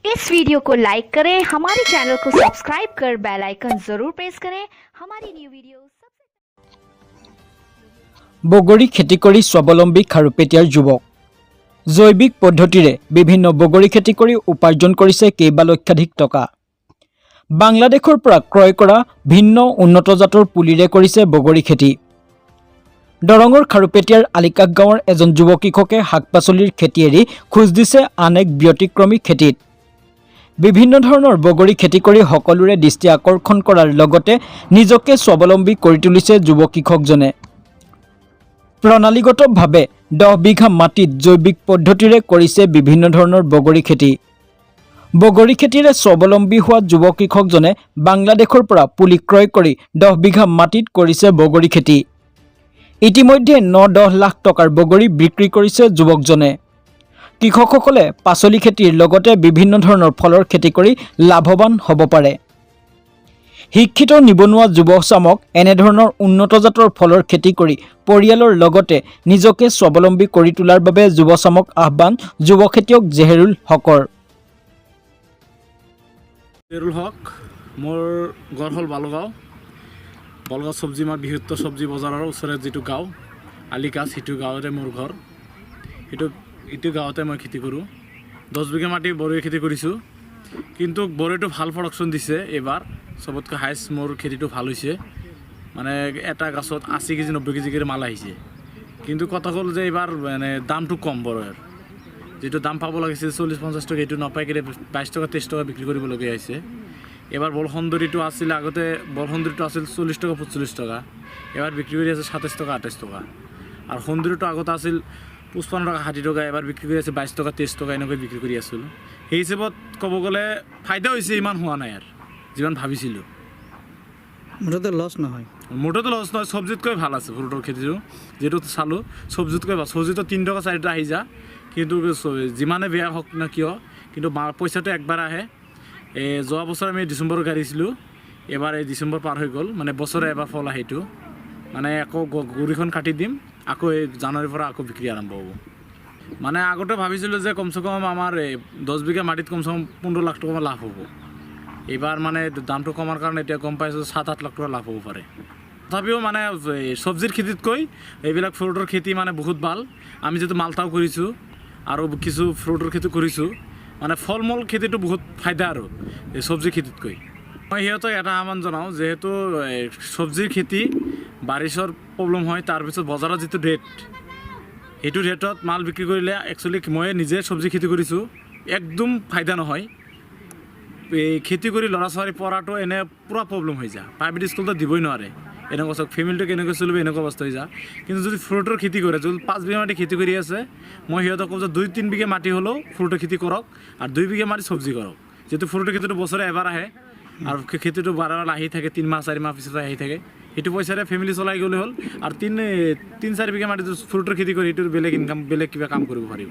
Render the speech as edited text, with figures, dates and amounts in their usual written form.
इस वीडियो को लाइक करें, हमारे चैनल को सब्सक्राइब कर बेल आइकन जरूर प्रेस करें हमारी न्यू वीडियो বগৰী খেতি কৰি স্বাৱলম্বী খাৰুপেটীয়াৰ যুৱক জৈৱিক পদ্ধতিৰে বিভিন্ন বগৰী খেতি কৰি উপাৰ্জন কৰিছে কেইবা লক্ষাধিক টকা বাংলাদেশৰ পৰা ক্ৰয় কৰা ভিন্ন উন্নত জাতৰ পুলিৰে কৰিছে বগৰী খেতি দৰঙৰ খাৰুপেটীয়াৰ আলিকাক গাঁৱৰ এজন যুৱ কৃষকে শাকপাচলিৰ খেতি এৰি খোজ দিছে আন এক ব্যতিক্ৰমী খেতিত বিভিন্ন ধৰণৰ বগৰী খেতি কৰি সকলোৰে দৃষ্টি আকৰ্ষণ কৰাৰ লগতে নিজকে স্বাৱলম্বী কৰি তুলিছে যুৱ কৃষকজনে প্ৰণালীগতভাৱে 10 বিঘা মাটিত জৈৱিক পদ্ধতিৰে কৰিছে বিভিন্ন ধৰণৰ বগৰী খেতি বগৰী খেতিৰে স্বাৱলম্বী হোৱা যুৱ কৃষকজনে বাংলাদেশৰ পৰা পুলি ক্ৰয় কৰি 10 বিঘা মাটিত কৰিছে বগৰী খেতি ইতিমধ্যে 9-10 লাখ টকাৰ বগৰী বিক্ৰী কৰিছে যুৱকজনে কৃষকসকলে পাচলি খেতিৰ লগতে বিভিন্ন ধৰণৰ ফলৰ খেতি কৰি লাভৱান হ'ব পাৰে শিক্ষিত নিবনুৱা যুৱচামক এনে ধৰণৰ উন্নত জাতৰ ফলৰ খেতি কৰি পৰিয়ালৰ লগতে নিজকে স্বাৱলম্বী কৰি তোলাৰ বাবে যুৱচামক আহ্বান যুৱ খেতিয়ক জেহেৰুল হকৰ জেহেৰুল হক মোৰ ঘৰ হ'ল বালগাঁও চব্জি মাৰ বৃহত্তৰ চব্জি বজাৰৰ ওচৰত যিটো গাঁও আলিকা সিটো গাঁৱতে মোৰ ঘৰ এইটো গাঁৱতে মই খেতি কৰোঁ 10 বিঘা মাটি বৰৈ খেতি কৰিছোঁ কিন্তু বৰৈটো ভাল প্ৰডাকশ্যন দিছে এবাৰ সবতকৈ হাইষ্ট মোৰ খেতিটো ভাল হৈছে মানে এটা গাছত 80 কেজি 90 কেজি কৰি মাল আহিছে কিন্তু কথা হ'ল যে এবাৰ মানে দামটো কম বৰৈৰ যেটো দাম পাব লাগিছিল 40-50 টকা এইটো নাপাই কৰি 22 টকা 23 টকা বিক্ৰী কৰিবলগীয়া হৈছে এবাৰ বলসুন্দৰীটো আছিল আগতে বলসুন্দৰীটো আছিল 40 টকা 45 টকা এবাৰ বিক্ৰী কৰি আছে 27 টকা 28 টকা আৰু সুন্দৰীটো আগতে আছিল 55 টকা 60 টকা এবাৰ বিক্ৰী কৰি আছে 22 টকা 23 টকা এনেকৈ বিক্ৰী কৰি আছিল সেই হিচাপত ক'ব গ'লে ফায়দা হৈছে ইমান হোৱা নাই আৰু যিমান ভাবিছিলোঁ মোটাতে লছ নহয় সবজিতকৈ ভাল আছে ফ্ৰুটৰ খেতিটো যেটো চালোঁ সবজিতকৈ ভাল সবজিটো 3 টকা 4 টকা আহি যা কিন্তু যিমানে বেয়া হওক না কিয় কিন্তু পইচাটো একবাৰ আহে যোৱা বছৰ আমি ডিচেম্বৰত গাড়িছিলোঁ এবাৰ এই ডিচেম্বৰ পাৰ হৈ গ'ল মানে বছৰে এবাৰ ফল আহেটো মানে আকৌ গুৰিখন কাটি দিম আকৌ এই জানুৱাৰীৰ পৰা আকৌ বিক্ৰী আৰম্ভ হ'ব মানে আগতে ভাবিছিলোঁ যে কমচে কম আমাৰ 10 বিঘা মাটিত কমচে কম 15 লাখ টকা লাভ হ'ব এবাৰ মানে দামটো কমাৰ কাৰণে এতিয়া গম পাইছোঁ 7-8 লাখ টকা লাভ হ'ব পাৰে তথাপিও মানে সবজিৰ খেতিতকৈ এইবিলাক ফ্ৰুটৰ খেতি মানে বহুত ভাল আমি যেটো মালটাও কৰিছোঁ আৰু কিছু ফ্ৰুটৰ খেতি কৰিছোঁ মানে ফল মূল খেতিটো বহুত ফায়দা আৰু এই সবজি খেতিতকৈ মই সিহঁতক এটা আহ্বান জনাওঁ যেহেতু সবজিৰ খেতি বাৰিছৰ প্ৰব্লেম হয় তাৰপিছত বজাৰত যিটো ৰেট এইটো ৰেটত মাল বিক্ৰী কৰিলে একচুৱেলি মই নিজে সবজি খেতি কৰিছোঁ একদম ফায়দা নহয় এই খেতি কৰি ল'ৰা ছোৱালী পঢ়াটো এনে পুৰা প্ৰব্লেম হৈ যায় প্ৰাইভেট স্কুলতো দিবই নোৱাৰে এনেকুৱা চব ফেমিলিটো কেনেকৈ চলিব এনেকুৱা অৱস্থা হৈ যায় কিন্তু যদি ফ্ৰুটৰ খেতি কৰে যদি 5 বিঘা মাটি খেতি কৰি আছে মই সিহঁতক কওঁ যে 2-3 বিঘা মাটি হ'লেও ফ্ৰুটৰ খেতি কৰক আৰু 2 বিঘা মাটি চব্জি কৰক যেহেতু ফ্ৰুটৰ খেতিটো বছৰে এবাৰ আহে আৰু খেতিটো বাৰ আহি থাকে 3 মাহ 4 মাহ পিছত আহি থাকে সেইটো পইচাৰে ফেমিলি চলাই গ'লে হ'ল আৰু 3-4 বিঘা মাটি ফ্ৰুটৰ খেতি কৰি এইটোৰ বেলেগ ইনকাম বেলেগ কিবা কাম কৰিব পাৰিব